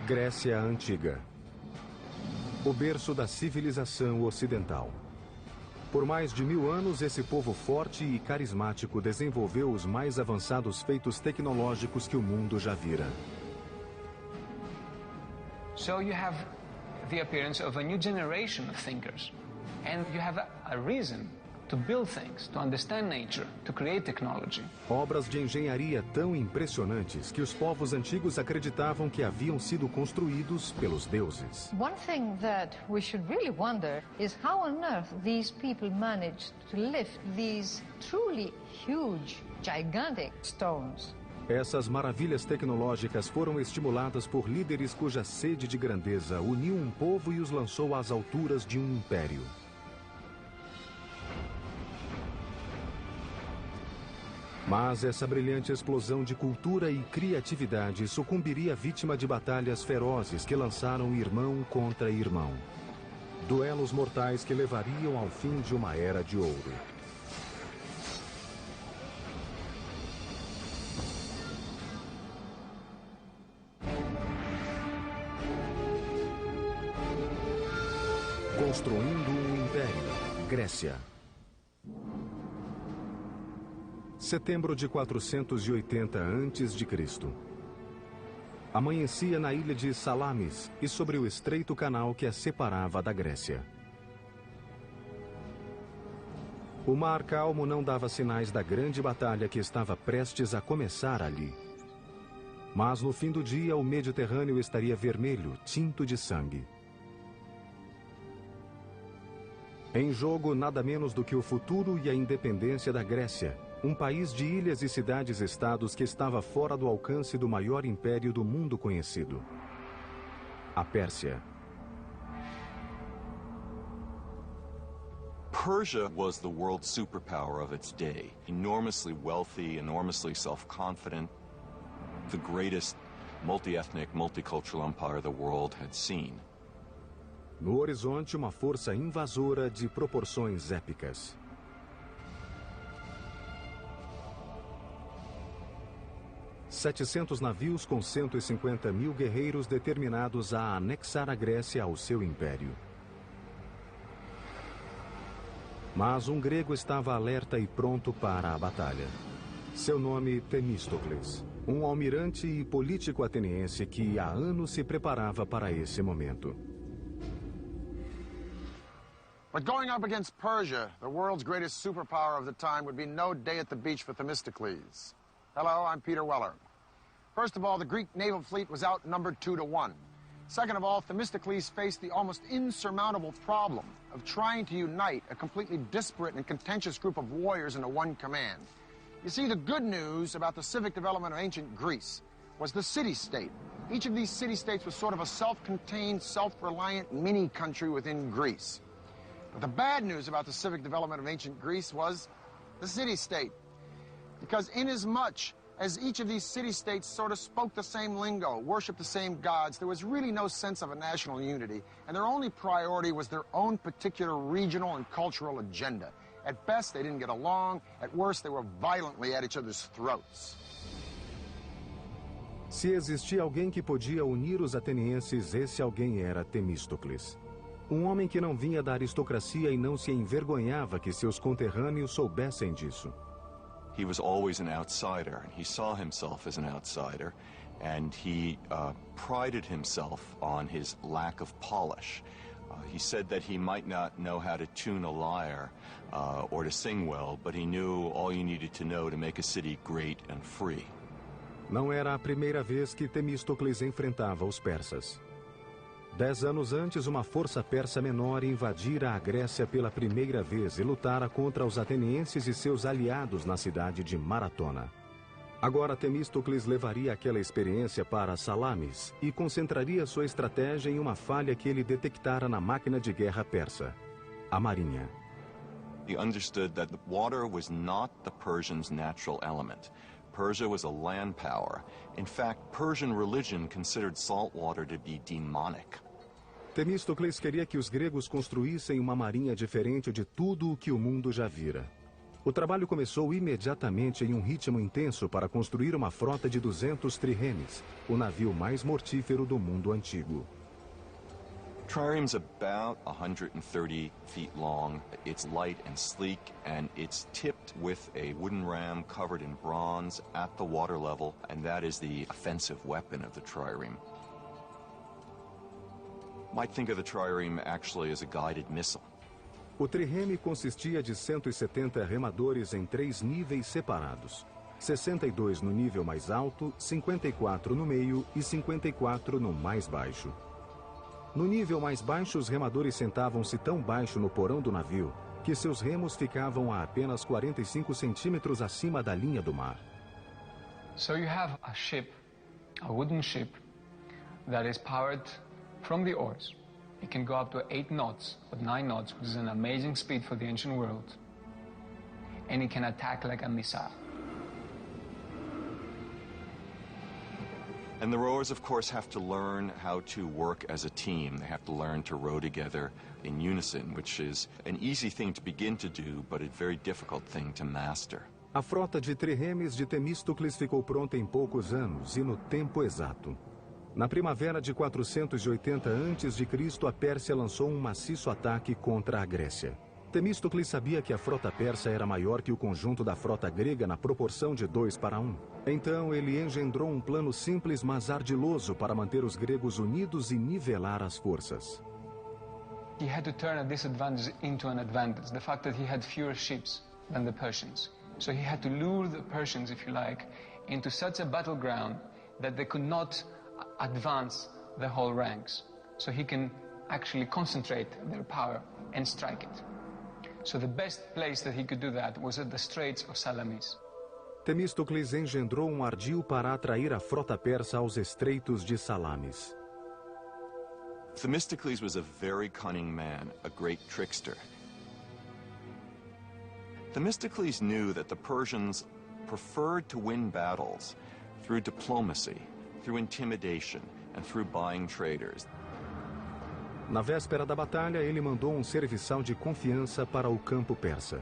Grécia Antiga. O berço da civilização ocidental. Por mais de 1000 anos, esse povo forte e carismático desenvolveu os mais avançados feitos tecnológicos que o mundo já vira. So you have the appearance of a new generation of thinkers. And you have a reason to build things, to understand nature, to create technology. Obras de engenharia tão impressionantes que os povos antigos acreditavam que haviam sido construídos pelos deuses. One thing that we should really wonder is how on earth these people managed to lift these truly huge, gigantic stones. Essas maravilhas tecnológicas foram estimuladas por líderes cuja sede de grandeza uniu um povo e os lançou às alturas de um império. Mas essa brilhante explosão de cultura e criatividade sucumbiria vítima de batalhas ferozes que lançaram irmão contra irmão. Duelos mortais que levariam ao fim de uma era de ouro. Construindo um império. Grécia. Setembro de 480 a.C. Amanhecia na ilha de Salamis e sobre o estreito canal que a separava da Grécia. O mar calmo não dava sinais da grande batalha que estava prestes a começar ali. Mas no fim do dia o Mediterrâneo estaria vermelho, tinto de sangue. Em jogo, nada menos do que o futuro e a independência da Grécia, um país de ilhas e cidades-estados que estava fora do alcance do maior império do mundo conhecido, a Pérsia. Persia was the world superpower of its day, enormously wealthy, enormously self-confident, the greatest multi-ethnic, multicultural empire the world had seen. No horizonte, uma força invasora de proporções épicas. ...700 navios com 150 mil guerreiros determinados a anexar a Grécia ao seu império. Mas um grego estava alerta e pronto para a batalha. Seu nome, Temístocles, um almirante e político ateniense que há anos se preparava para esse momento. But going up against Persia, the world's greatest superpower of the time, would be no day at the beach for Themistocles. Hello, I'm Peter Weller. First of all, the Greek naval fleet was outnumbered 2-1. Second of all, Themistocles faced the almost insurmountable problem of trying to unite a completely disparate and contentious group of warriors into one command. You see, the good news about the civic development of ancient Greece was the city-state. Each of these city-states was sort of a self-contained, self-reliant mini-country within Greece. But the bad news about the civic development of ancient Greece was the city-state. Because inasmuch as each of these city-states sort of spoke the same lingo, worshipped the same gods, there was really no sense of a national unity, and their only priority was their own particular regional and cultural agenda. At best, they didn't get along. At worst, they were violently at each other's throats. Se existia alguém que podia unir os atenienses, esse alguém era Temístocles. Um homem que não vinha da aristocracia e não se envergonhava que seus conterrâneos soubessem disso. He was always an outsider, and he saw himself as an outsider, and he prided himself on his lack of polish. He said that he might not know how to tune a lyre or to sing well, but he knew all you needed to know to make a city great and free. Não era a primeira vez que Temístocles enfrentava os persas. 10 anos antes, uma força persa menor invadira a Grécia pela primeira vez e lutara contra os atenienses e seus aliados na cidade de Maratona. Agora Temístocles levaria aquela experiência para Salamis e concentraria sua estratégia em uma falha que ele detectara na máquina de guerra persa, a marinha. He understood that the water was not the Persians' natural element. Persia was a land power. In fact, Persian religion considered salt water to be demonic. Temístocles queria que os gregos construíssem uma marinha diferente de tudo o que o mundo já vira. O trabalho começou imediatamente em um ritmo intenso para construir uma frota de 200 triremes, o navio mais mortífero do mundo antigo. Trireme's about 130 feet long. It's light and sleek, and it's tipped with a wooden ram covered in bronze at the water level, and that is the offensive weapon of the trireme. Might think of the trireme actually as a guided missile. O trireme consistia de 170 remadores em 3 níveis separados. 62 no nível mais alto, 54 no meio e 54 no mais baixo. No nível mais baixo, os remadores sentavam-se tão baixo no porão do navio que seus remos ficavam a apenas 45 centímetros acima da linha do mar. So you have a ship, a wooden ship, that is powered from the oars. It can go up to 8 knots, but 9 knots, which is an amazing speed for the ancient world. And it can attack like a missile. And the rowers, of course, have to learn how to work as a team. They have to learn to row together in unison, which is an easy thing to begin to do, but a very difficult thing to master. A frota de triremes de Temístocles ficou pronta em poucos anos e no tempo exato. Na primavera de 480 a.C., a Pérsia lançou um maciço ataque contra a Grécia. Temístocles sabia que a frota persa era maior que o conjunto da frota grega na proporção de 2:1. Então ele engendrou um plano simples, mas ardiloso para manter os gregos unidos e nivelar as forças. He had to turn a disadvantage into an advantage, the fact that he had fewer ships than the Persians. So he had to lure the Persians, if you like, into such a battleground that they could not advance the whole ranks. So he can actually concentrate their power and strike it. So the best place that he could do that was at the Straits of Salamis. Temístocles engendrou um ardil para atrair a frota persa aos estreitos de Salamis. Themistocles was a very cunning man, a great trickster. Themistocles knew that the Persians preferred to win battles through diplomacy, through intimidation, and through buying traders. Na véspera da batalha, ele mandou um serviçal de confiança para o campo persa.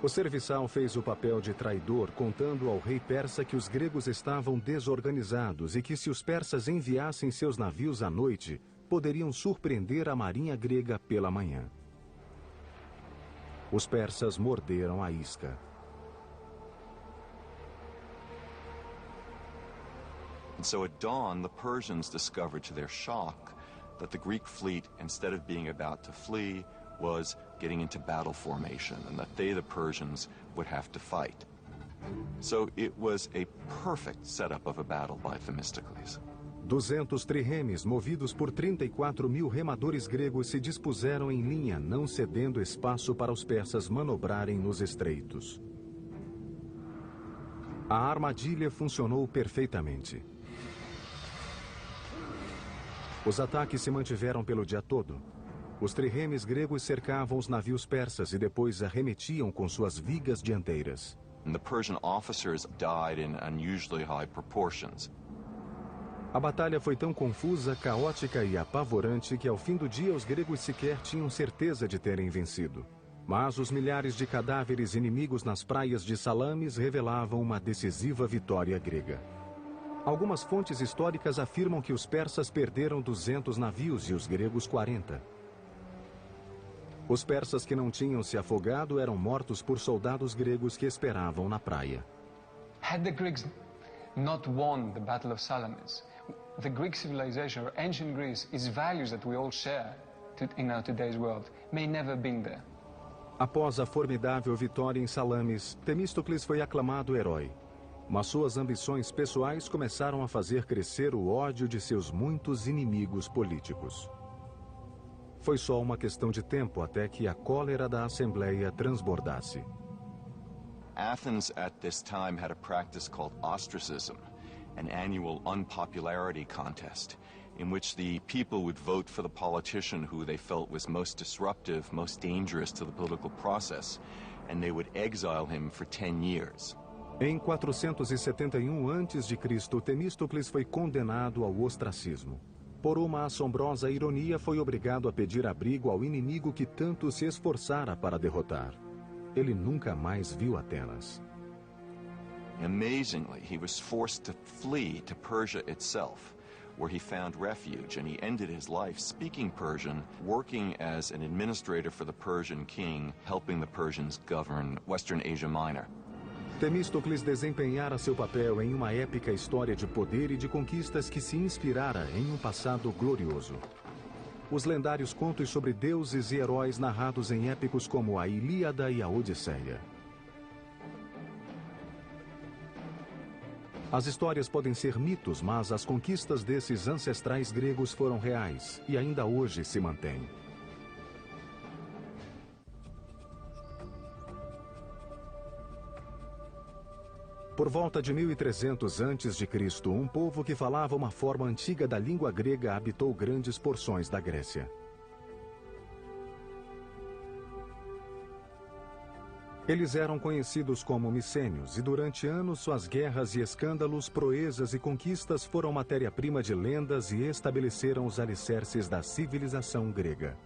O serviçal fez o papel de traidor, contando ao rei persa que os gregos estavam desorganizados e que se os persas enviassem seus navios à noite, poderiam surpreender a marinha grega pela manhã. Os persas morderam a isca. And so at dawn, the Persians discovered to their shock that the Greek fleet, instead of being about to flee, was getting into battle formation, and that they, the Persians, would have to fight. So it was a perfect setup of a battle by Themistocles. 200 triremes, movidos por 34.000 remadores gregos, se dispuseram em linha, não cedendo espaço para os persas manobrarem nos estreitos. A armadilha funcionou perfeitamente. Os ataques se mantiveram pelo dia todo. Os triremes gregos cercavam os navios persas e depois arremetiam com suas vigas dianteiras. And the Persian officers died in unusually high proportions. A batalha foi tão confusa, caótica e apavorante que ao fim do dia os gregos sequer tinham certeza de terem vencido. Mas os milhares de cadáveres inimigos nas praias de Salamis revelavam uma decisiva vitória grega. Algumas fontes históricas afirmam que os persas perderam 200 navios e os gregos 40. Os persas que não tinham se afogado eram mortos por soldados gregos que esperavam na praia. Had the Greeks not won the Battle of Salamis, the Greek civilization, or ancient Greece, its values that we all share in our today's world, may never have been there. Após a formidável vitória em Salamis, Temístocles foi aclamado herói. Mas suas ambições pessoais começaram a fazer crescer o ódio de seus muitos inimigos políticos. Foi só uma questão de tempo até que a cólera da Assembleia transbordasse. Athens at this time had a practice called ostracism, an annual unpopularity contest, in which the people would vote for the politician who they felt was most disruptive, most dangerous to the political process, and they would exile him for 10 years. Em 471 a.C., Temístocles foi condenado ao ostracismo. Por uma assombrosa ironia, foi obrigado a pedir abrigo ao inimigo que tanto se esforçara para derrotar. ele nunca mais viu Atenas. Amazingly, he was forced to flee to Persia itself, where he found refuge, and he ended his life speaking Persian, working as an administrator for the Persian king, helping the Persians govern Western Asia Minor. Temístocles desempenhara seu papel em uma épica história de poder e de conquistas que se inspirara em um passado glorioso. Os lendários contos sobre deuses e heróis narrados em épicos como a Ilíada e a Odisseia. As histórias podem ser mitos, mas as conquistas desses ancestrais gregos foram reais e ainda hoje se mantêm. Por volta de 1300 a.C., um povo que falava uma forma antiga da língua grega habitou grandes porções da Grécia. Eles eram conhecidos como micênios e durante anos suas guerras e escândalos, proezas e conquistas foram matéria-prima de lendas e estabeleceram os alicerces da civilização grega.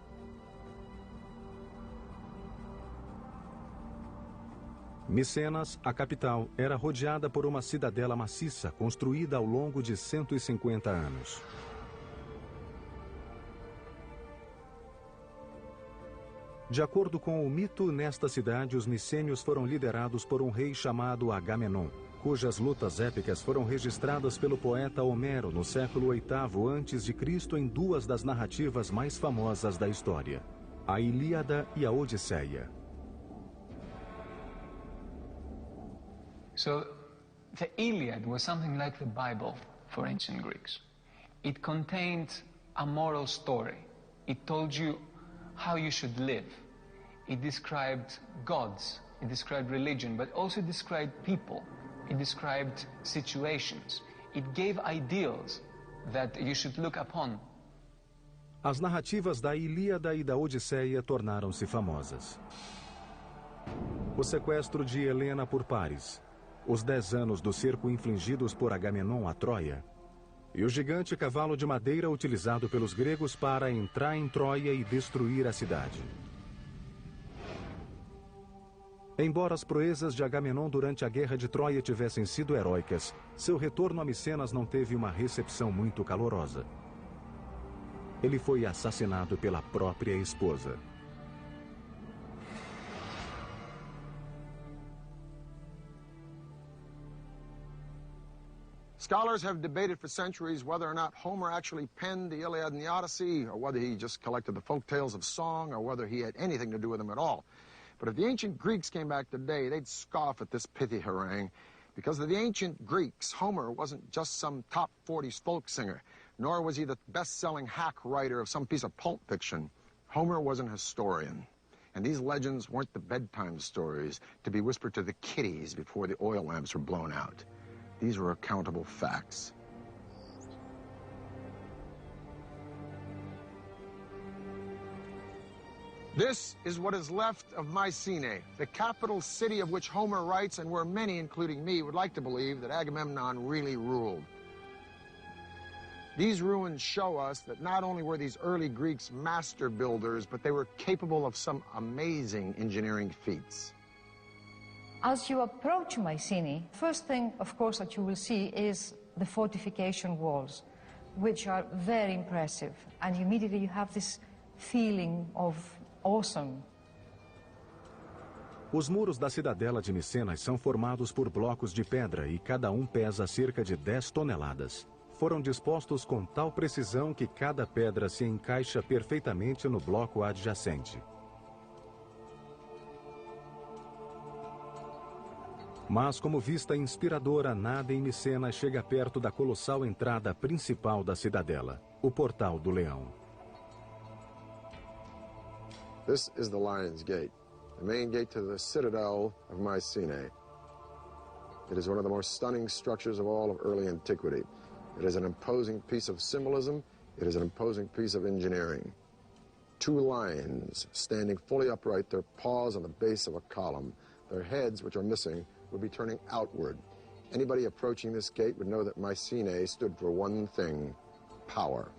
Micenas, a capital, era rodeada por uma cidadela maciça construída ao longo de 150 anos. De acordo com o mito, nesta cidade os micênios foram liderados por um rei chamado Agamenon, cujas lutas épicas foram registradas pelo poeta Homero no século VIII a.C. em duas das narrativas mais famosas da história, a Ilíada e a Odisseia. So, the Iliad was something like the Bible for ancient Greeks. It contained a moral story. It told you how you should live. It described gods, it described religion, but also described people. It described situations. It gave ideals that you should look upon. As narrativas da Ilíada e da Odisseia tornaram-se famosas. O sequestro de Helena por Paris, os 10 anos do cerco infligidos por Agamenon a Troia, e o gigante cavalo de madeira utilizado pelos gregos para entrar em Troia e destruir a cidade. Embora as proezas de Agamenon durante a Guerra de Troia tivessem sido heróicas, seu retorno a Micenas não teve uma recepção muito calorosa. Ele foi assassinado pela própria esposa. Scholars have debated for centuries whether or not Homer actually penned the Iliad and the Odyssey, or whether he just collected the folk tales of song, or whether he had anything to do with them at all. But if the ancient Greeks came back today, they'd scoff at this pithy harangue. Because of the ancient Greeks, Homer wasn't just some top 40s folk singer, nor was he the best-selling hack writer of some piece of pulp fiction. Homer was an historian. And these legends weren't the bedtime stories to be whispered to the kiddies before the oil lamps were blown out. These were accountable facts. This is what is left of Mycenae, the capital city of which Homer writes, and where many, including me, would like to believe that Agamemnon really ruled. These ruins show us that not only were these early Greeks master builders, but they were capable of some amazing engineering feats. As you approach Mycenae, first thing, of course, that you will see is the fortification walls, which are very impressive. And immediately you have this feeling of awesome. Os muros da cidadela de Micenas são formados por blocos de pedra e cada um pesa cerca de 10 toneladas. Foram dispostos com tal precisão que cada pedra se encaixa perfeitamente no bloco adjacente. Mas, como vista inspiradora, nada em Micenas chega perto da colossal entrada principal da cidadela, o Portal do Leão. This is the Lion's Gate, the main gate to the citadel of Mycenae. It is one of the more stunning structures of all of early antiquity. It is an imposing piece of symbolism. It is an imposing piece of engineering. 2 lions standing fully upright, their paws on the base of a column, their heads, which are missing, would be turning outward. Anybody approaching this gate would know that Mycenae stood for one thing: power.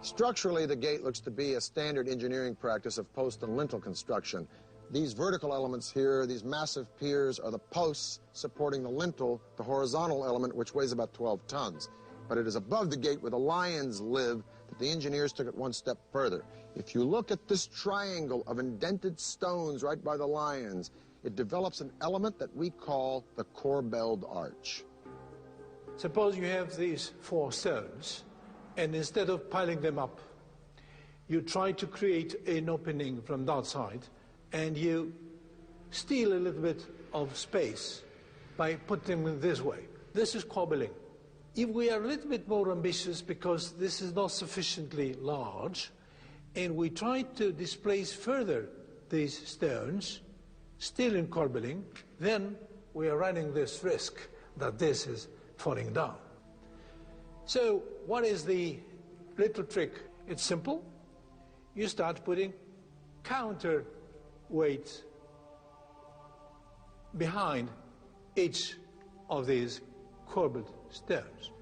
Structurally, the gate looks to be a standard engineering practice of post and lintel construction. These vertical elements here, these massive piers, are the posts supporting the lintel, the horizontal element, which weighs about 12 tons. But it is above the gate where the lions live that the engineers took it one step further. If you look at this triangle of indented stones right by the lions, it develops an element that we call the corbelled arch. Suppose you have these 4 stones, and instead of piling them up, you try to create an opening from the outside, and you steal a little bit of space by putting them this way. This is corbelling. If we are a little bit more ambitious because this is not sufficiently large, and we try to displace further these stones, still in corbelling, then we are running this risk that this is falling down. So what is the little trick? It's simple. You start putting counterweights behind each of these corbelled stones.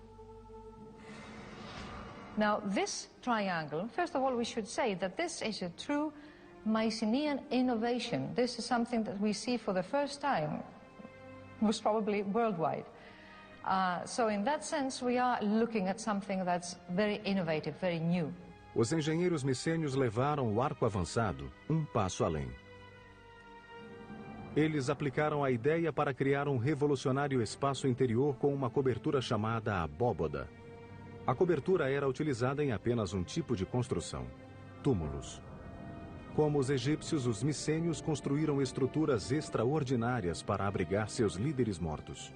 Now, this triangle, first of all, we should say that this is a true Mycenaean innovation. This is something that we see for the first time, most probably worldwide. So in that sense, we are looking at something that's very innovative, very new. Os engenheiros micênios levaram o arco avançado passo além. Eles aplicaram a ideia para criar um revolucionário espaço interior com uma cobertura chamada abóboda. A cobertura era utilizada em apenas um tipo de construção: túmulos. Como os egípcios, os micênios construíram estruturas extraordinárias para abrigar seus líderes mortos.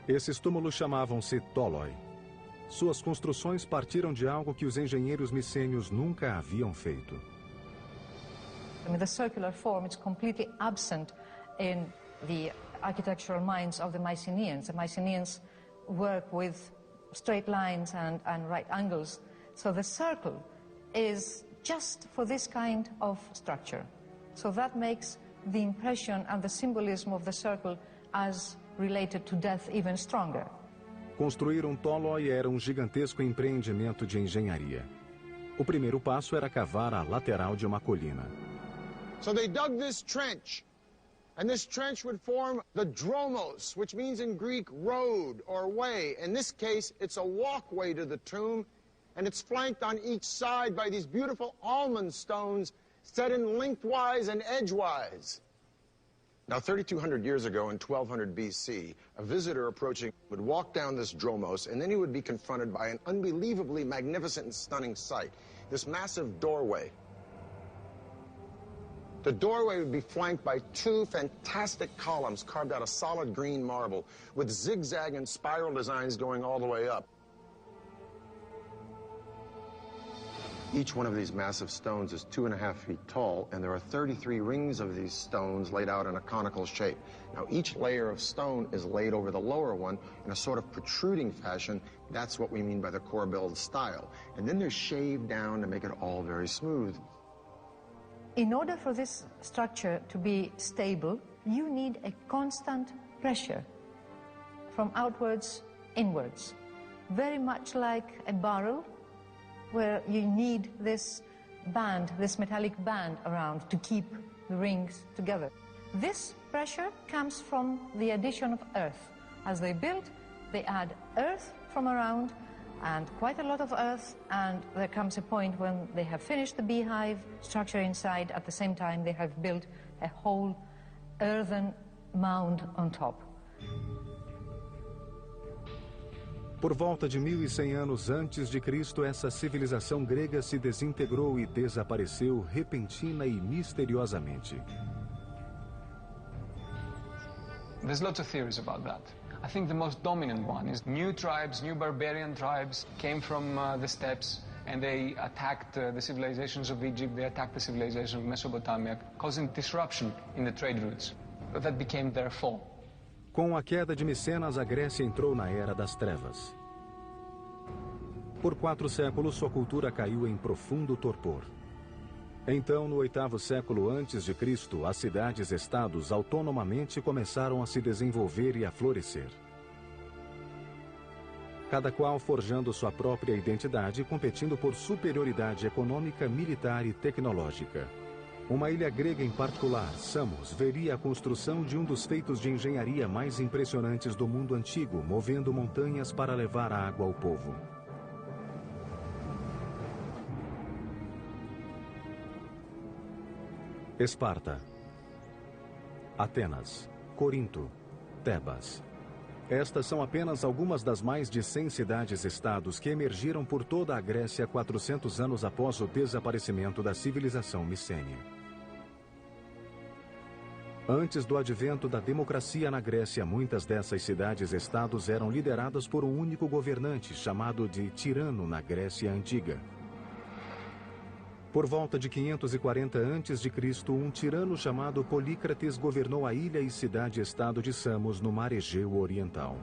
Esses túmulos chamavam-se tóloi. Suas construções partiram de algo que os engenheiros micênios nunca haviam feito. I mean, the circular form is completely absent in the architectural minds of the Mycenaeans. The Mycenaeans work with straight lines and right angles. So the circle is just for this kind of structure. So that makes the impression and the symbolism of the circle as related to death even stronger. Construir tóloi era gigantesco empreendimento de engenharia. O primeiro passo era cavar a lateral de uma colina. So they dug this trench, and this trench would form the dromos, which means in Greek road or way. In this case, it's a walkway to the tomb, and it's flanked on each side by these beautiful almond stones set in lengthwise and edgewise. Now, 3,200 years ago in 1200 BC, a visitor approaching would walk down this dromos, and then he would be confronted by an unbelievably magnificent and stunning sight, this massive doorway. The doorway would be flanked by 2 fantastic columns carved out of solid green marble with zigzag and spiral designs going all the way up. Each one of these massive stones is 2.5 feet tall, and there are 33 rings of these stones laid out in a conical shape. Now, each layer of stone is laid over the lower one in a sort of protruding fashion. That's what we mean by the corbelled style. And then they're shaved down to make it all very smooth. In order for this structure to be stable, you need a constant pressure from outwards inwards, very much like a barrel, where you need this band, this metallic band around to keep the rings together. This pressure comes from the addition of earth. As they build, they add earth from around, and quite a lot of earth, and there comes a point when they have finished the beehive structure inside. At the same time, they have built a whole earthen mound on top. Por volta de 1100 anos antes de Cristo, essa civilização grega se desintegrou e desapareceu repentina e misteriosamente. There's lots of theories about that. I think the most dominant one is new tribes, new barbarian tribes came from the steppes, and they attacked the civilizations of Egypt, they attacked the civilization of Mesopotamia, causing disruption in the trade routes. That became their fall. Com a queda de Micenas, a Grécia entrou na Era das Trevas. Por 4 séculos, sua cultura caiu em profundo torpor. Então, no 8º século antes de Cristo, as cidades-estados autonomamente começaram a se desenvolver e a florescer. cada qual forjando sua própria identidade e competindo por superioridade econômica, militar e tecnológica. Uma ilha grega em particular, Samos, veria a construção de um dos feitos de engenharia mais impressionantes do mundo antigo, movendo montanhas para levar água ao povo. Esparta, Atenas, Corinto, Tebas. Estas são apenas algumas das mais de 100 cidades-estados que emergiram por toda a Grécia 400 anos após o desaparecimento da civilização micênia. Antes do advento da democracia na Grécia, muitas dessas cidades-estados eram lideradas por um único governante, chamado de tirano na Grécia Antiga. Por volta de 540 a.C., um tirano chamado Polícrates governou a ilha e cidade-estado de Samos, no mar Egeu Oriental.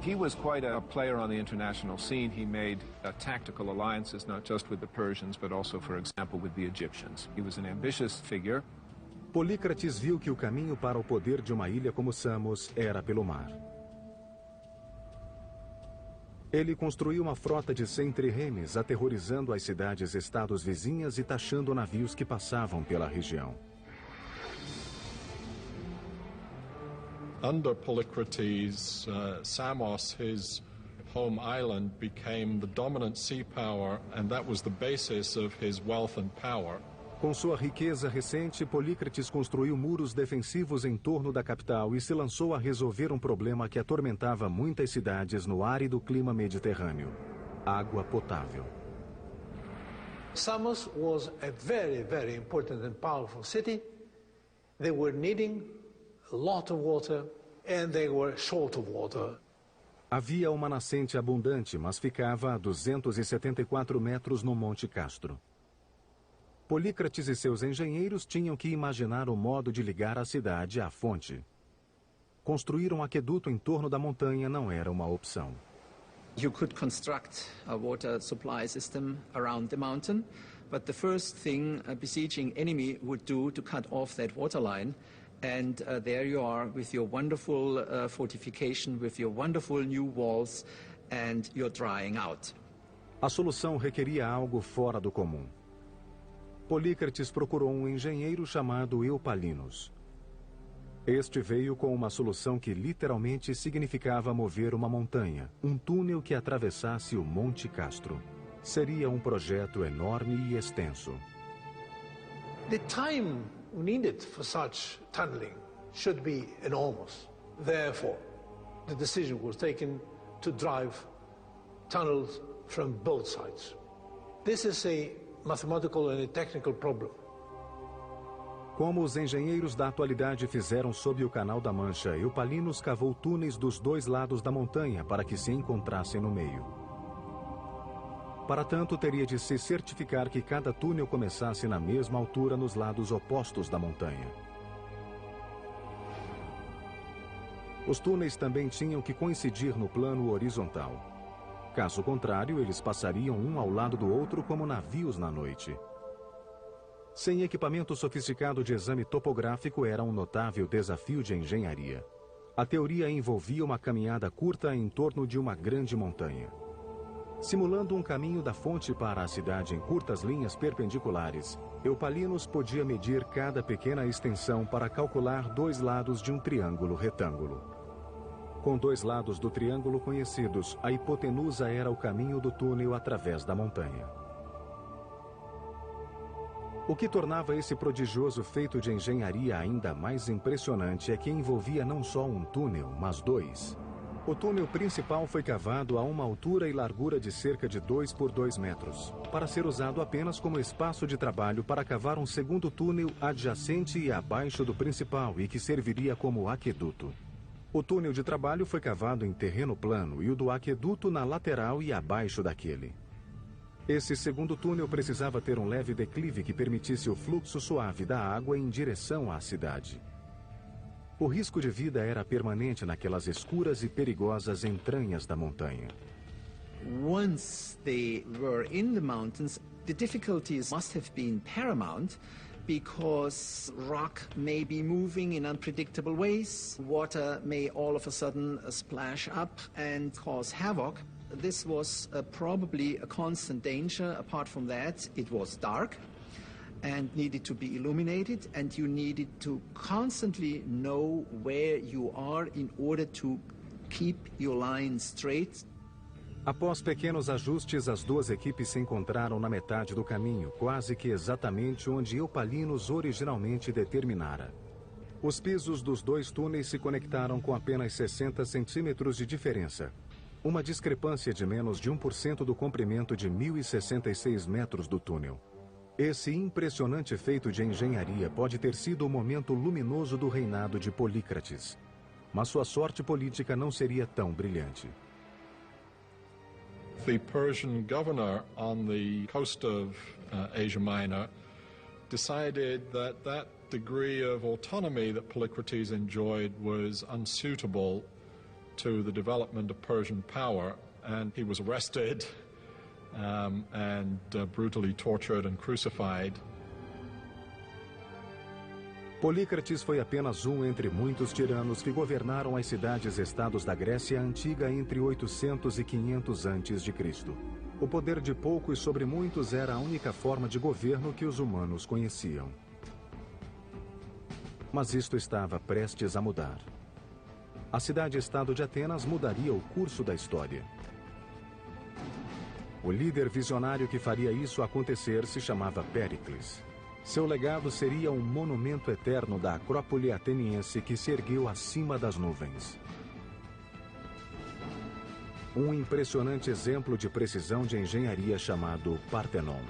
He was quite a player on the international scene. He made tactical alliances, not just with the Persians, but also, for example, with the Egyptians. He was an ambitious figure. Polícrates viu que o caminho para o poder de uma ilha como Samos era pelo mar. Ele construiu uma frota de 100 triremes, aterrorizando as cidades-estados vizinhas e taxando navios que passavam pela região. Under Polycrates, Samos, his home island, became the dominant sea power, and that was the basis of his wealth and power. Com sua riqueza recente, Polícrates construiu muros defensivos em torno da capital e se lançou a resolver um problema que atormentava muitas cidades no árido clima mediterrâneo: água potável. Samos was a very, very important and powerful city. They were needing a lot of water and they were short of water. Havia uma nascente abundante, mas ficava a 274 metros no Monte Castro. Polícrates e seus engenheiros tinham que imaginar o modo de ligar a cidade à fonte. Construir um aqueduto em torno da montanha não era uma opção. You could construct a water supply system around the mountain, but the first thing a besieging enemy would do to cut off that water line, and there you are with your wonderful fortification, with your wonderful new walls, and you're drying out. A solução requeria algo fora do comum. Polícrates procurou um engenheiro chamado Eupalinos. Este veio com uma solução que literalmente significava mover uma montanha, um túnel que atravessasse o Monte Castro. Seria um projeto enorme e extenso. The time needed for such tunneling should be enormous. Therefore, the decision was taken to drive tunnels from both sides. This is a mathematical and a technical problem. Como os engenheiros da atualidade fizeram sob o Canal da Mancha, Eupalinos cavou túneis dos dois lados da montanha para que se encontrassem no meio. Para tanto, teria de se certificar que cada túnel começasse na mesma altura nos lados opostos da montanha. Os túneis também tinham que coincidir no plano horizontal. Caso contrário, eles passariam um ao lado do outro como navios na noite. Sem equipamento sofisticado de exame topográfico, era um notável desafio de engenharia. A teoria envolvia uma caminhada curta em torno de uma grande montanha. Simulando um caminho da fonte para a cidade em curtas linhas perpendiculares, Eupalinos podia medir cada pequena extensão para calcular dois lados de um triângulo retângulo. Com dois lados do triângulo conhecidos, a hipotenusa era o caminho do túnel através da montanha. O que tornava esse prodigioso feito de engenharia ainda mais impressionante é que envolvia não só um túnel, mas dois. O túnel principal foi cavado a uma altura e largura de cerca de 2 por 2 metros, para ser usado apenas como espaço de trabalho para cavar um segundo túnel adjacente e abaixo do principal e que serviria como aqueduto. O túnel de trabalho foi cavado em terreno plano e o do aqueduto na lateral e abaixo daquele. Esse segundo túnel precisava ter um leve declive que permitisse o fluxo suave da água em direção à cidade. O risco de vida era permanente naquelas escuras e perigosas entranhas da montanha. Once they were in the mountains, the difficulties must have been paramount because rock may be moving in unpredictable ways. Water may all of a sudden splash up and cause havoc. This was probably a constant danger. Apart from that, it was dark and needed to be illuminated, and you needed to constantly know where you are in order to keep your line straight. Após pequenos ajustes, as duas equipes se encontraram na metade do caminho, quase que exatamente onde Eupalinos originalmente determinara. Os pisos dos dois túneis se conectaram com apenas 60 centímetros de diferença. Uma discrepância de menos de 1% do comprimento de 1.066 metros do túnel. Esse impressionante feito de engenharia pode ter sido o momento luminoso do reinado de Polícrates. Mas sua sorte política não seria tão brilhante. The Persian governor on the coast of Asia Minor decided that that degree of autonomy that Polycrates enjoyed was unsuitable to the development of Persian power, and he was arrested and brutally tortured and crucified. Polícrates foi apenas um entre muitos tiranos que governaram as cidades-estados da Grécia Antiga entre 800 e 500 a.C. O poder de poucos sobre muitos era a única forma de governo que os humanos conheciam. Mas isto estava prestes a mudar. A cidade-estado de Atenas mudaria o curso da história. O líder visionário que faria isso acontecer se chamava Péricles. Seu legado seria um monumento eterno da Acrópole ateniense que se ergueu acima das nuvens. Um impressionante exemplo de precisão de engenharia chamado Partenon.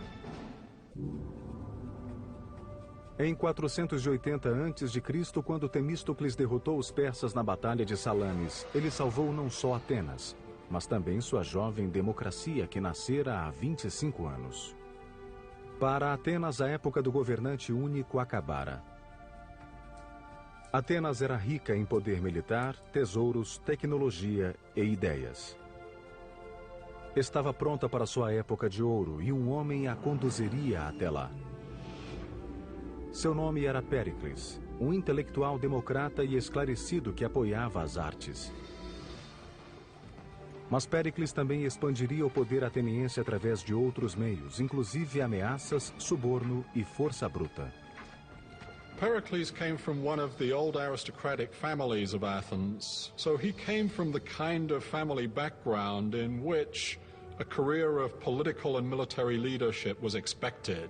Em 480 a.C., quando Temístocles derrotou os persas na Batalha de Salamis, ele salvou não só Atenas, mas também sua jovem democracia que nascera há 25 anos. Para Atenas, a época do governante único acabara. Atenas era rica em poder militar, tesouros, tecnologia e ideias. Estava pronta para sua época de ouro e um homem a conduziria até lá. Seu nome era Péricles, um intelectual democrata e esclarecido que apoiava as artes. Mas Péricles também expandiria o poder ateniense através de outros meios, inclusive ameaças, suborno e força bruta. Pericles came from one of the old aristocratic families of Athens, so he came from the kind of family background in which a career of political and military leadership was expected.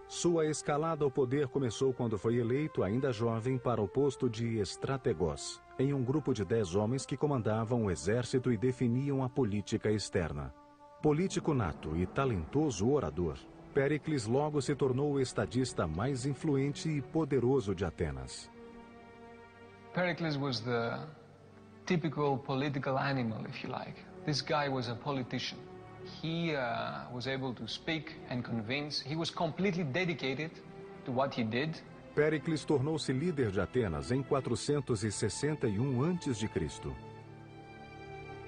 Sua escalada ao poder começou quando foi eleito, ainda jovem, para o posto de estrategos, em um grupo de 10 homens que comandavam o exército e definiam a política externa. Político nato e talentoso orador, Péricles logo se tornou o estadista mais influente e poderoso de Atenas. Pericles was the typical political animal, if you like. This guy was a politician. He was able to speak and convince. He was completely dedicated to what he did. Péricles tornou-se líder de Atenas em 461 a.C.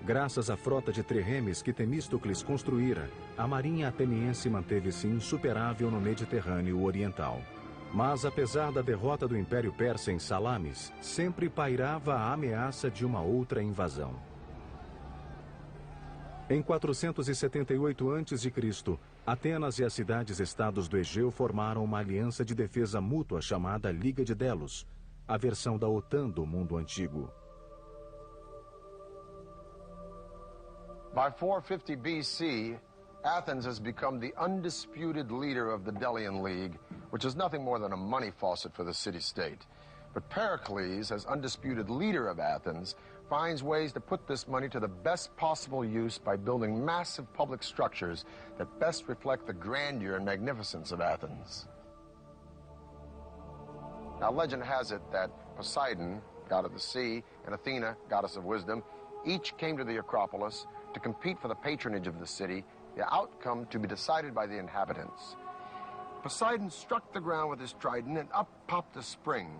Graças à frota de triremes que Temístocles construíra, a marinha ateniense manteve-se insuperável no Mediterrâneo Oriental. Mas, apesar da derrota do Império Persa em Salamis, sempre pairava a ameaça de uma outra invasão. Em 478 a.C., Atenas e as cidades-estados do Egeu formaram uma aliança de defesa mútua chamada Liga de Delos, a versão da OTAN do mundo antigo. By 450 BC, Athens has become the undisputed leader of the Delian League, which is nothing more than a money faucet for the city-state. But Pericles, as undisputed leader of Athens, finds ways to put this money to the best possible use by building massive public structures that best reflect the grandeur and magnificence of Athens. Now, legend has it that Poseidon, god of the sea, and Athena, goddess of wisdom, each came to the Acropolis to compete for the patronage of the city, the outcome to be decided by the inhabitants. Poseidon struck the ground with his trident, and up popped a spring.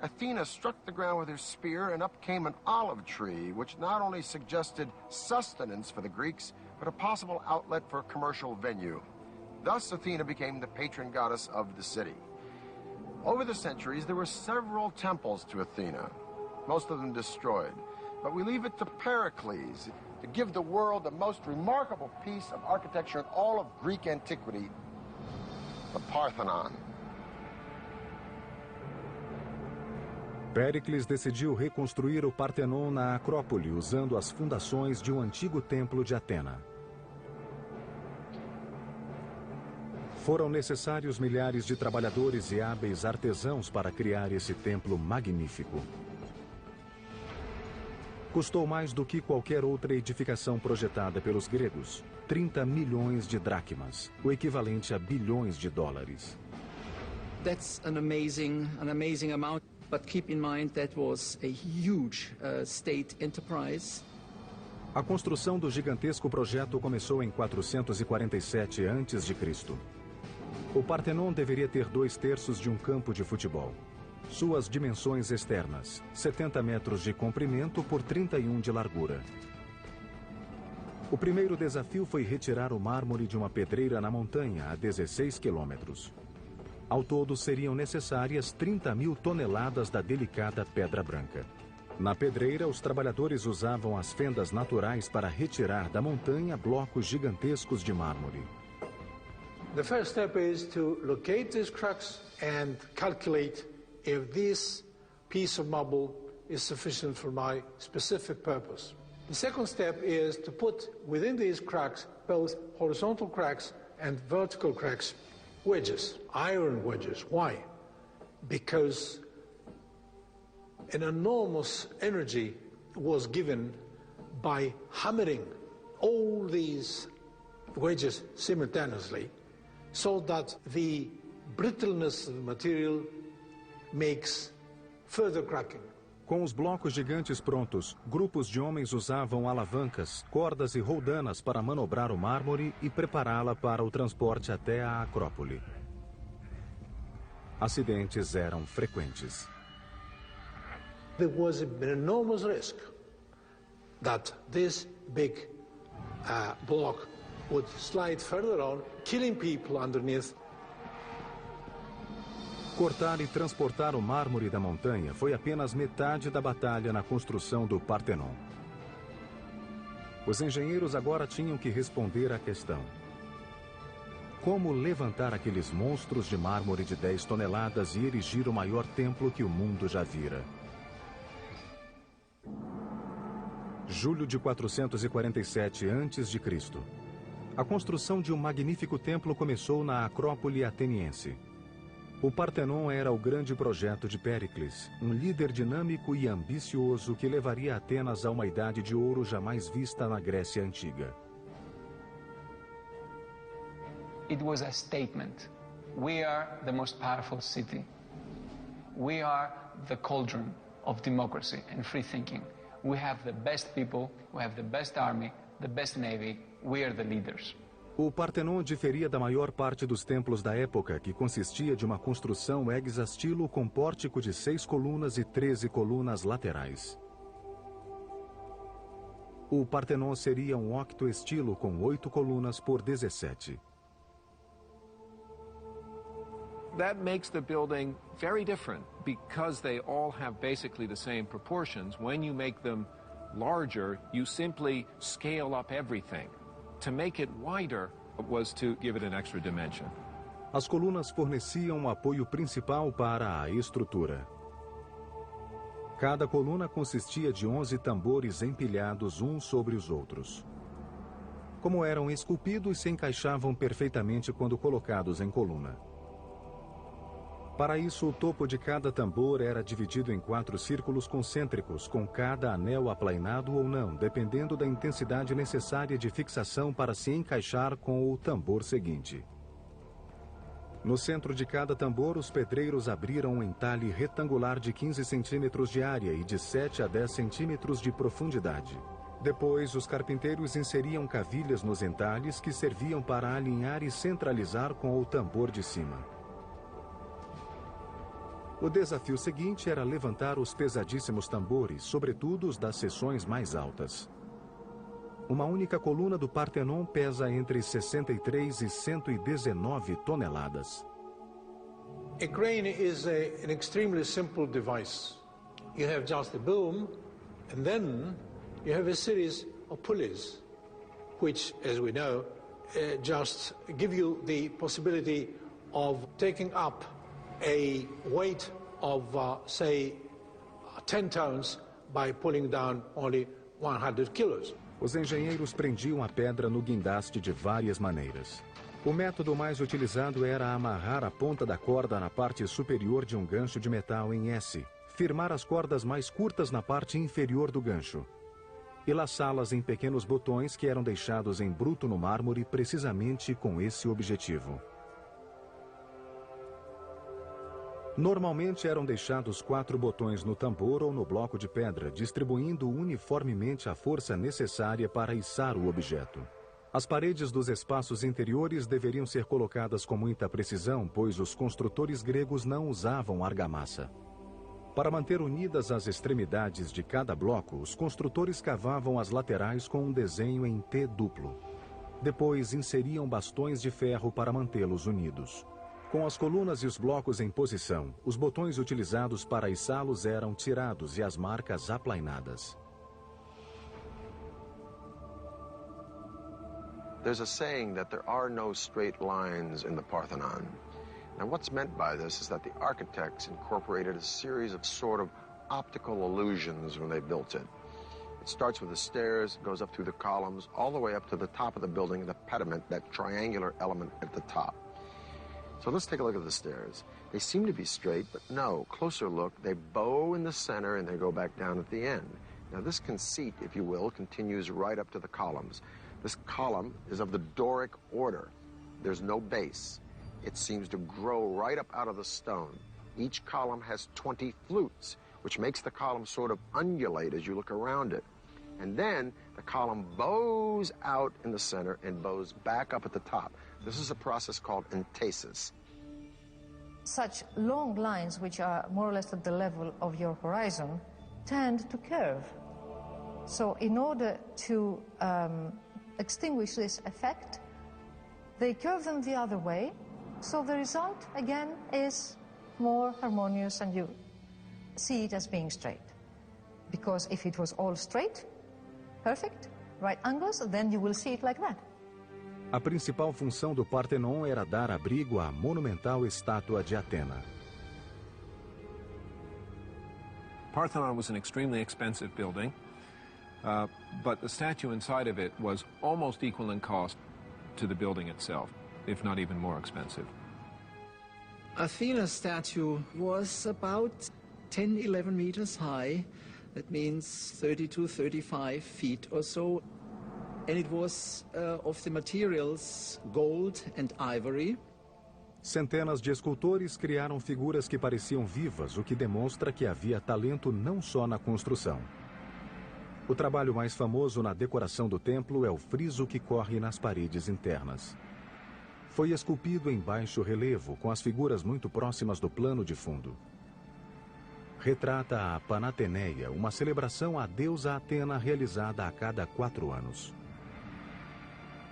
Athena struck the ground with her spear, and up came an olive tree, which not only suggested sustenance for the Greeks, but a possible outlet for a commercial venue. Thus, Athena became the patron goddess of the city. Over the centuries, there were several temples to Athena, most of them destroyed. But we leave it to Pericles to give the world the most remarkable piece of architecture in all of Greek antiquity, the Parthenon. Péricles decidiu reconstruir o Partenon na Acrópole, usando as fundações de um antigo templo de Atena. Foram necessários milhares de trabalhadores e hábeis artesãos para criar esse templo magnífico. Custou mais do que qualquer outra edificação projetada pelos gregos, 30 milhões de dracmas, o equivalente a bilhões de dólares. That's an amazing amount. But keep in mind that was a huge state enterprise. A construção do gigantesco projeto começou em 447 a.C. O Partenon deveria ter 2/3 de um campo de futebol. Suas dimensões externas, 70 metros de comprimento por 31 de largura. O primeiro desafio foi retirar o mármore de uma pedreira na montanha a 16 quilômetros. Ao todo, seriam necessárias 30.000 toneladas da delicada pedra branca. Na pedreira, os trabalhadores usavam as fendas naturais para retirar da montanha blocos gigantescos de mármore. The first step is to locate these cracks and calculate if this piece of marble is sufficient for my specific purpose. The second step is to put within these cracks both horizontal cracks and vertical cracks. Wedges, iron wedges. Why? Because an enormous energy was given by hammering all these wedges simultaneously, so that the brittleness of the material makes further cracking. Com os blocos gigantes prontos, grupos de homens usavam alavancas, cordas e roldanas para manobrar o mármore e prepará-la para o transporte até a Acrópole. Acidentes eram frequentes. There was an enormous risk that this big block would slide further on, killing people underneath. Cortar e transportar o mármore da montanha foi apenas metade da batalha na construção do Partenon. Os engenheiros agora tinham que responder à questão: como levantar aqueles monstros de mármore de 10 toneladas e erigir o maior templo que o mundo já vira? Julho de 447 a.C. A construção de um magnífico templo começou na Acrópole ateniense. O Partenon era o grande projeto de Péricles, um líder dinâmico e ambicioso que levaria Atenas a uma idade de ouro jamais vista na Grécia Antiga. It was a statement. We are the most powerful city. We are the cauldron of democracy and free thinking. We have the best people, we have the best army, the best navy. We are the leaders. O Partenon diferia da maior parte dos templos da época, que consistia de uma construção hexastilo com pórtico de 6 colunas e 13 colunas laterais. O Partenon seria um octoestilo com 8 colunas por 17. That makes the building very different because they all have basically the same proportions. When you make them larger, you simply scale up everything. To make it wider was to give it an extra dimension. As colunas forneciam o apoio principal para a estrutura. Cada coluna consistia de 11 tambores empilhados uns sobre os outros. Como eram esculpidos, se encaixavam perfeitamente quando colocados em coluna. Para isso, o topo de cada tambor era dividido em 4 círculos concêntricos, com cada anel aplainado ou não, dependendo da intensidade necessária de fixação para se encaixar com o tambor seguinte. No centro de cada tambor, os pedreiros abriram um entalhe retangular de 15 centímetros de área e de 7 a 10 centímetros de profundidade. Depois, os carpinteiros inseriam cavilhas nos entalhes que serviam para alinhar e centralizar com o tambor de cima. O desafio seguinte era levantar os pesadíssimos tambores, sobretudo os das seções mais altas. Uma única coluna do Partenon pesa entre 63 e 119 toneladas. A crane is an extremely simple device. You have just a boom, and then you have a series of pulleys, which, as we know, just give you the possibility of taking up a weight of, say, 10 tons by pulling down only 100 kilos. Os engenheiros prendiam a pedra no guindaste de várias maneiras. O método mais utilizado era amarrar a ponta da corda na parte superior de um gancho de metal em S, firmar as cordas mais curtas na parte inferior do gancho e laçá-las em pequenos botões que eram deixados em bruto no mármore precisamente com esse objetivo. Normalmente eram deixados 4 botões no tambor ou no bloco de pedra, distribuindo uniformemente a força necessária para içar o objeto. As paredes dos espaços interiores deveriam ser colocadas com muita precisão, pois os construtores gregos não usavam argamassa. Para manter unidas as extremidades de cada bloco, os construtores cavavam as laterais com um desenho em T duplo. Depois inseriam bastões de ferro para mantê-los unidos. Com as colunas e os blocos em posição, os botões utilizados para içá-los eram tirados e as marcas aplainadas. There's a saying that there are no straight lines in the Parthenon. Now, what's meant by this is that the architects incorporated a series of sort of optical illusions when they built it. It starts with the stairs, goes up through the columns, all the way up to the top of the building, the pediment, that triangular element at the top. So let's take a look at the stairs. They seem to be straight, but no, closer look, they bow in the center and they go back down at the end. Now this conceit, if you will, continues right up to the columns. This column is of the Doric order. There's no base. It seems to grow right up out of the stone. Each column has 20 flutes, which makes the column sort of undulate as you look around it. And then the column bows out in the center and bows back up at the top. This is a process called entasis. Such long lines, which are more or less at the level of your horizon, tend to curve. So in order to extinguish this effect, they curve them the other way. So the result, again, is more harmonious and you see it as being straight. Because if it was all straight, perfect, right angles, then you will see it like that. A principal função do Partenon era dar abrigo à monumental estátua de Atena. Parthenon was an extremely expensive building, but the statue inside of it was almost equal in cost to the building itself, if not even more expensive. Athena's statue was about 10, 11 meters high. That means 32, 35 feet or so. And it was of the materials gold and ivory. Centenas de escultores criaram figuras que pareciam vivas, o que demonstra que havia talento não só na construção. O trabalho mais famoso na decoração do templo é o friso que corre nas paredes internas. Foi esculpido em baixo relevo, com as figuras muito próximas do plano de fundo. Retrata a Panateneia, uma celebração à deusa Atena realizada a cada 4 anos.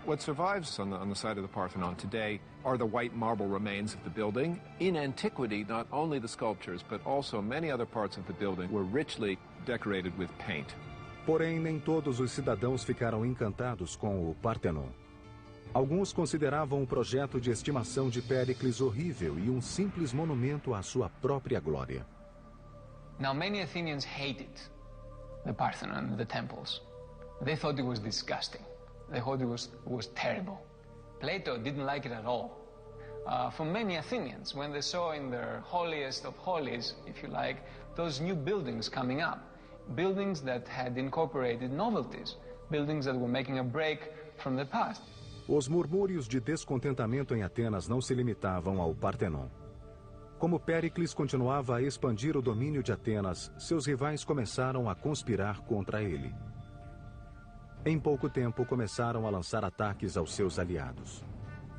What survives on the site of the Parthenon today are the white marble remains of the building. In antiquity, not only the sculptures, but also many other parts of the building were richly decorated with paint. Porém, nem todos os cidadãos ficaram encantados com o Partenon. Alguns consideravam o projeto de estimação de Péricles horrível e um simples monumento à sua própria glória. Now, many Athenians hated the Parthenon, the temples. They thought it was disgusting. They thought it was terrible. Plato didn't like it at all. For many Athenians, when they saw in their holiest of holies, if you like, those new buildings coming up, buildings that had incorporated novelties, buildings that were making a break from the past. Os murmúrios de descontentamento em Atenas não se limitavam ao Partenon. Como Péricles continuava a expandir o domínio de Atenas, seus rivais começaram a conspirar contra ele. Em pouco tempo, começaram a lançar ataques aos seus aliados.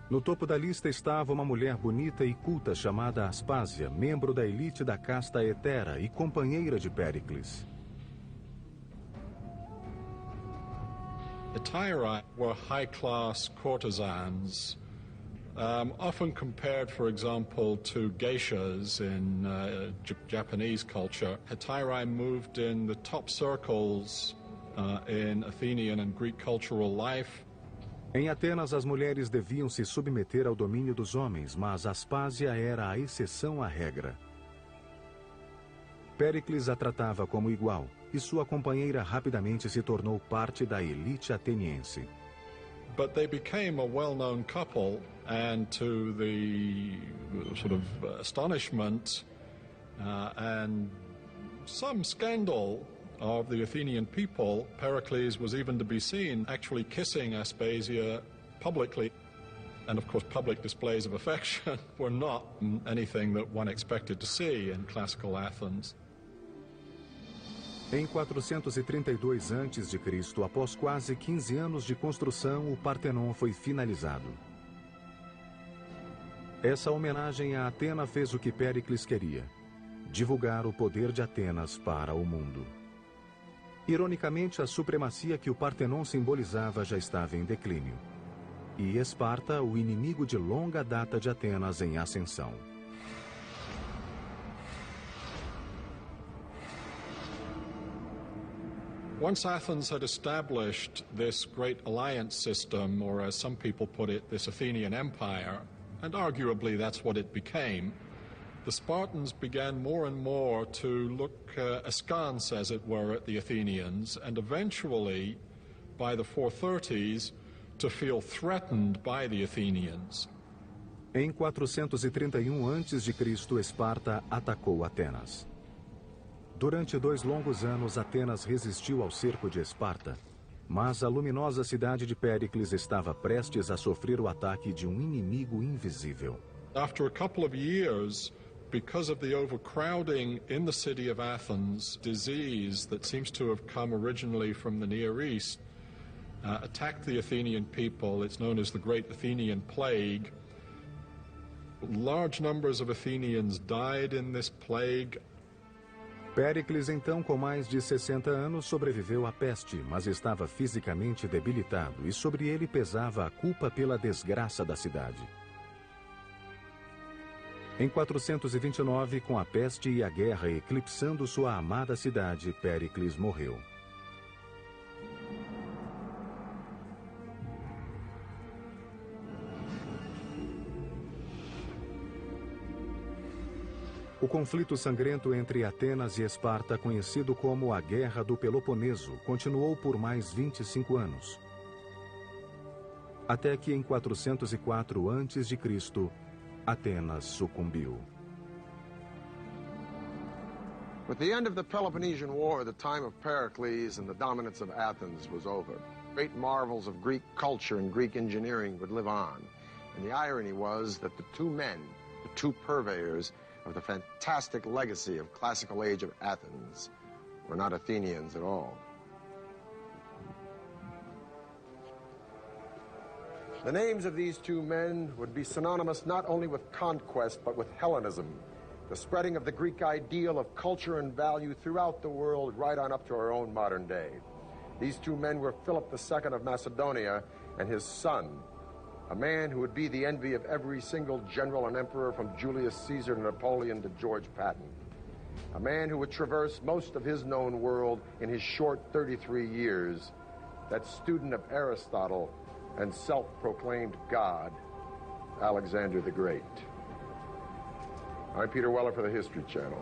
No topo da lista estava uma mulher bonita e culta chamada Aspásia, membro da elite da casta Hetera e companheira de Péricles. Hetairae were high-class courtesans, often compared, for example, to geishas in Japanese culture. Hetairae moved in the top circles in Athenian and Greek cultural life. Em Atenas, as mulheres deviam se submeter ao domínio dos homens, mas Aspásia era a exceção à regra. Péricles a tratava como igual, e sua companheira rapidamente se tornou parte da elite ateniense. But they became a well-known couple, and to the sort of astonishment and some scandal of the Athenian people, Pericles was even to be seen actually kissing Aspasia publicly. And of course, public displays of affection were not anything that one expected to see in classical Athens. Em 432 a.C., após quase 15 anos de construção, o Partenon foi finalizado. Essa homenagem a Atena fez o que Péricles queria: divulgar o poder de Atenas para o mundo. Ironicamente, a supremacia que o Partenon simbolizava já estava em declínio. E Esparta, o inimigo de longa data de Atenas, em ascensão. Once Athens had established this great alliance system, or as some people put it, this Athenian empire, and arguably that's what it became, the Spartans began more and more to look askance, as it were, at the Athenians, and eventually, by the 430s, to feel threatened by the Athenians. Em 431 a.C., Esparta atacou Atenas. Durante 2 longos anos, Atenas resistiu ao cerco de Esparta, mas a luminosa cidade de Péricles estava prestes a sofrer o ataque de um inimigo invisível. After a couple of years, because of the overcrowding in the city of Athens, disease that seems to have come originally from the Near East attacked the Athenian people. It's known as the Great Athenian Plague. Large numbers of Athenians died in this plague. Péricles, então, com mais de 60 anos, sobreviveu à peste, mas estava fisicamente debilitado e sobre ele pesava a culpa pela desgraça da cidade. Em 429, com a peste e a guerra eclipsando sua amada cidade, Péricles morreu. O conflito sangrento entre Atenas e Esparta, conhecido como a Guerra do Peloponeso, continuou por mais 25 anos. Até que em 404 a.C., Atenas sucumbiu. With the end of the Peloponnesian War, the time of Pericles and the dominance of Athens was over. Great marvels of Greek culture and Greek engineering would live on. And the irony was that the two men, the two purveyors of the fantastic legacy of classical age of Athens, were not Athenians at all. The names of these two men would be synonymous not only with conquest, but with Hellenism, the spreading of the Greek ideal of culture and value throughout the world, right on up to our own modern day. These two men were Philip II of Macedonia and his son, a man who would be the envy of every single general and emperor from Julius Caesar to Napoleon to George Patton. A man who would traverse most of his known world in his short 33 years, that student of Aristotle and self-proclaimed God, Alexander the Great. I'm Peter Weller for the History Channel.